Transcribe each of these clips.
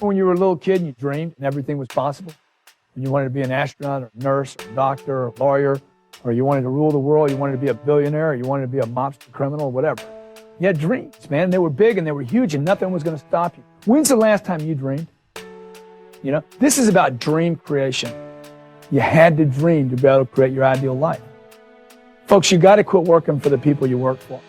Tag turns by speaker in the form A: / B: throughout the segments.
A: When you were a little kid and you dreamed and everything was possible, and you wanted to be an astronaut or a nurse or a doctor or a lawyer, or you wanted to rule the world, you wanted to be a billionaire, or you wanted to be a mobster criminal or whatever. You had dreams, man, and they were big and they were huge and nothing was going to stop you. When's the last time you dreamed? You know, this is about dream creation. You had to dream to be able to create your ideal life. Folks, you got to quit working for the people you work for.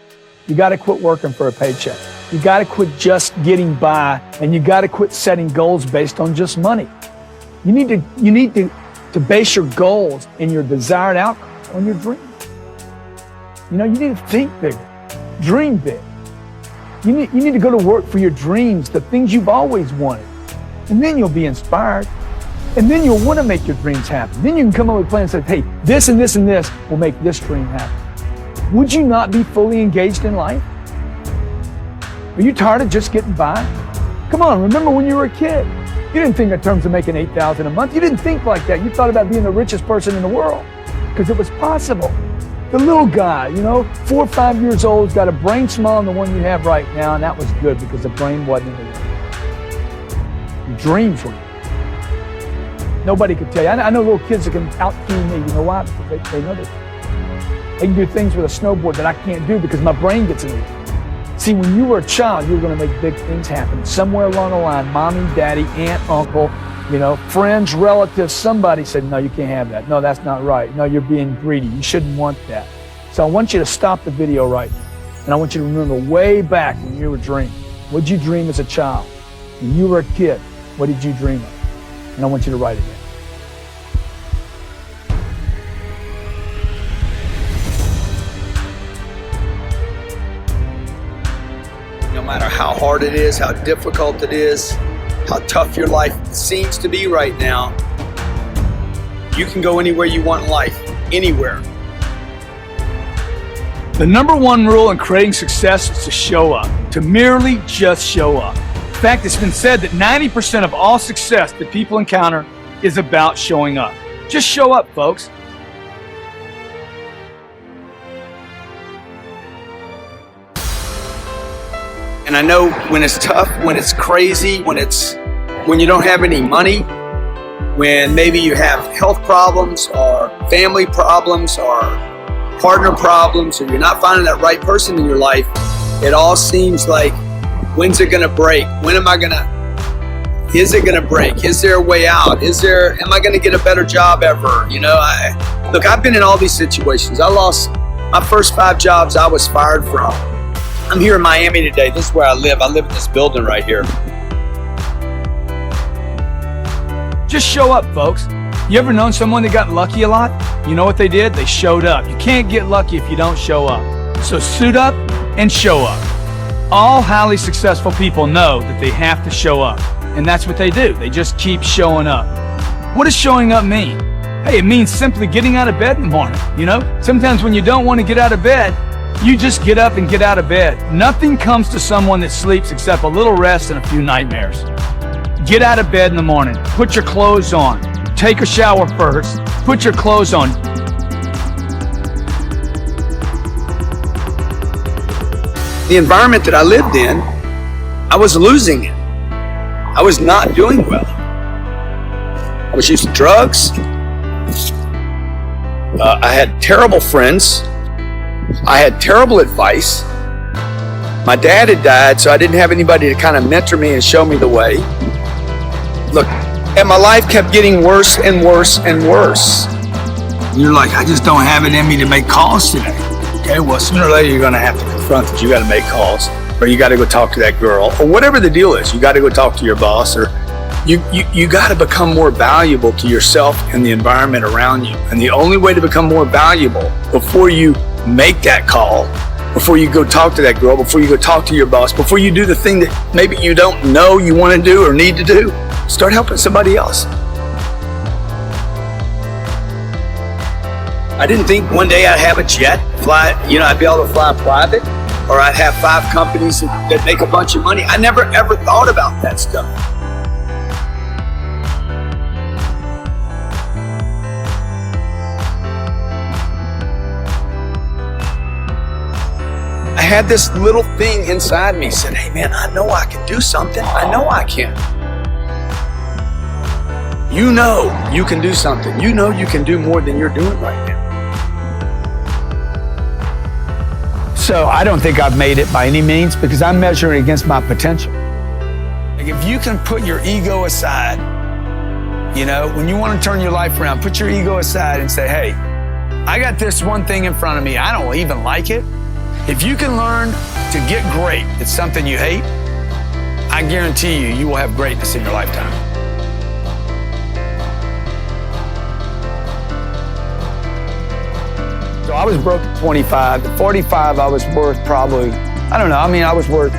A: You got to quit working for a paycheck. You got to quit just getting by, and you got to quit setting goals based on just money. You need to base your goals and your desired outcomes on your dreams. You know, you need to think bigger, dream big. You need to go to work for your dreams, the things you've always wanted. And then you'll be inspired. And then you'll want to make your dreams happen. Then you can come up with a plan and say, hey, this and this and this will make this dream happen. Would you not be fully engaged in life? Are you tired of just getting by? Come on, remember when you were a kid. You didn't think in terms of making $8,000 a month. You didn't think like that. You thought about being the richest person in the world because it was possible. The little guy, you know, 4 or 5 years old, has got a brain smaller than the one you have right now, and that was good because the brain wasn't in the way. Your dreams were. Nobody could tell you. I know little kids that can out-key me. You know why? Because they know this. They can do things with a snowboard that I can't do because my brain gets in the way. See, when you were a child, you were going to make big things happen. Somewhere along the line, mommy, daddy, aunt, uncle, you know, friends, relatives, somebody said, no, you can't have that. No, that's not right. No, you're being greedy. You shouldn't want that. So I want you to stop the video right now. And I want you to remember way back when you were dreaming. What did you dream as a child? When you were a kid, what did you dream of? And I want you to write it down.
B: No matter how hard it is, how difficult it is, how tough your life seems to be right now, you can go anywhere you want in life, anywhere.
A: The number one rule in creating success is to show up, to merely just show up. In fact, it's been said that 90% of all success that people encounter is about showing up. Just show up, folks.
B: And I know when it's tough, when it's crazy, when you don't have any money, when maybe you have health problems or family problems or partner problems, or you're not finding that right person in your life, it all seems like, when's it gonna break? Is it gonna break? Is there a way out? Am I gonna get a better job ever? You know, I've been in all these situations. I lost my first 5 jobs I was fired from. I'm here in Miami today. This is where I live. I live in this building right here.
A: Just show up, folks. You ever known someone that got lucky a lot? You know what they did? They showed up. You can't get lucky if you don't show up. So suit up and show up. All highly successful people know that they have to show up. And that's what they do. They just keep showing up. What does showing up mean? Hey, it means simply getting out of bed in the morning. You know, sometimes when you don't want to get out of bed, you just get up and get out of bed. Nothing comes to someone that sleeps except a little rest and a few nightmares. Get out of bed in the morning. Put your clothes on. Take a shower first. Put your clothes on.
B: The environment that I lived in, I was losing it. I was not doing well. I was using drugs. I had terrible friends. I had terrible advice. My dad had died, so I didn't have anybody to kind of mentor me and show me the way. Look, and my life kept getting worse and worse and worse. You're like, I just don't have it in me to make calls today. Okay, well, sooner or later you're going to have to confront that you got to make calls, or you got to go talk to that girl, or whatever the deal is. You got to go talk to your boss, or you got to become more valuable to yourself and the environment around you. And the only way to become more valuable before you make that call, before you go talk to that girl, before you go talk to your boss, before you do the thing that maybe you don't know you want to do or need to do, start helping somebody else. I didn't think one day I'd have a jet, I'd be able to fly private, or I'd have 5 companies that make a bunch of money. I never ever thought about that stuff. I had this little thing inside me said, hey man, I know I can do something. I know I can. You know you can do something. You know you can do more than you're doing right now. So I don't think I've made it by any means because I'm measuring against my potential. Like if you can put your ego aside, you know, when you want to turn your life around, put your ego aside and say, hey, I got this one thing in front of me. I don't even like it. If you can learn to get great at something you hate, I guarantee you, you will have greatness in your lifetime. So I was broke at 25. At 45, I was worth probably, I don't know, I was worth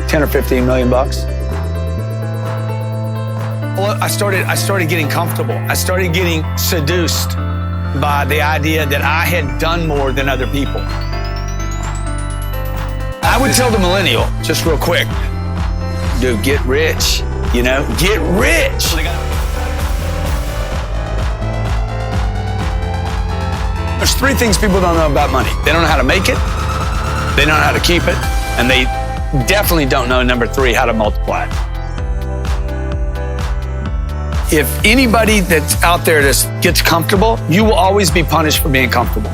B: 10 or 15 million bucks. Well, I started getting comfortable. I started getting seduced by the idea that I had done more than other people. I would tell the millennial, just real quick, dude, get rich, you know, get rich. There's three things people don't know about money. They don't know how to make it, they don't know how to keep it, and they definitely don't know, number three, how to multiply it. If anybody that's out there that gets comfortable, you will always be punished for being comfortable.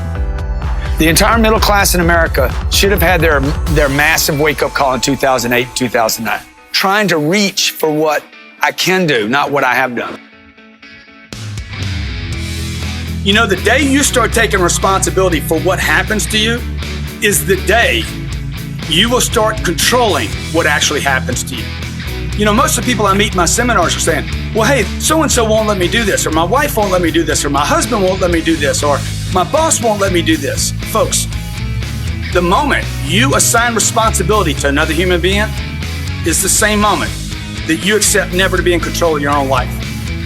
B: The entire middle class in America should have had their massive wake-up call in 2008, 2009. Trying to reach for what I can do, not what I have done. You know, the day you start taking responsibility for what happens to you is the day you will start controlling what actually happens to you. You know, most of the people I meet in my seminars are saying, well, hey, so-and-so won't let me do this, or my wife won't let me do this, or my husband won't let me do this, or my boss won't let me do this. Folks, the moment you assign responsibility to another human being is the same moment that you accept never to be in control of your own life.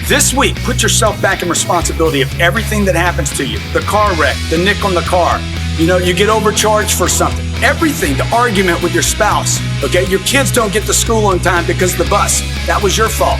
B: This week, put yourself back in responsibility of everything that happens to you. The car wreck, the nick on the car, you know, you get overcharged for something. Everything, the argument with your spouse, okay? Your kids don't get to school on time because of the bus. That was your fault.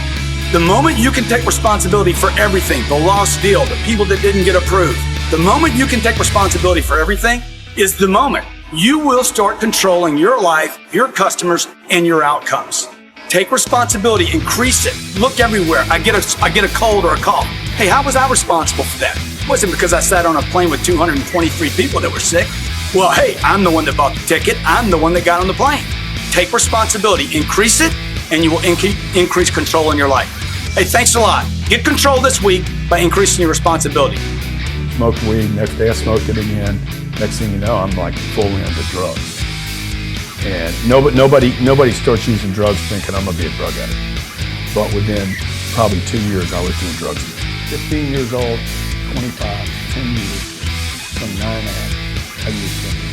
B: The moment you can take responsibility for everything, the lost deal, the people that didn't get approved, the moment you can take responsibility for everything is the moment you will start controlling your life, your customers, and your outcomes. Take responsibility, increase it. Look everywhere. I get a cold or a cough. Hey, how was I responsible for that? It wasn't because I sat on a plane with 223 people that were sick. Well, hey, I'm the one that bought the ticket. I'm the one that got on the plane. Take responsibility, increase it, and you will increase control in your life. Hey, thanks a lot. Get control this week by increasing your responsibility.
C: Smoked weed, next day I smoked it again. Next thing you know, I'm like fully into drugs. And nobody starts using drugs thinking I'm gonna be a drug addict. But within probably 2 years, I was doing drugs again. 15 years old, 25, 10 years, some 9.5, I used them.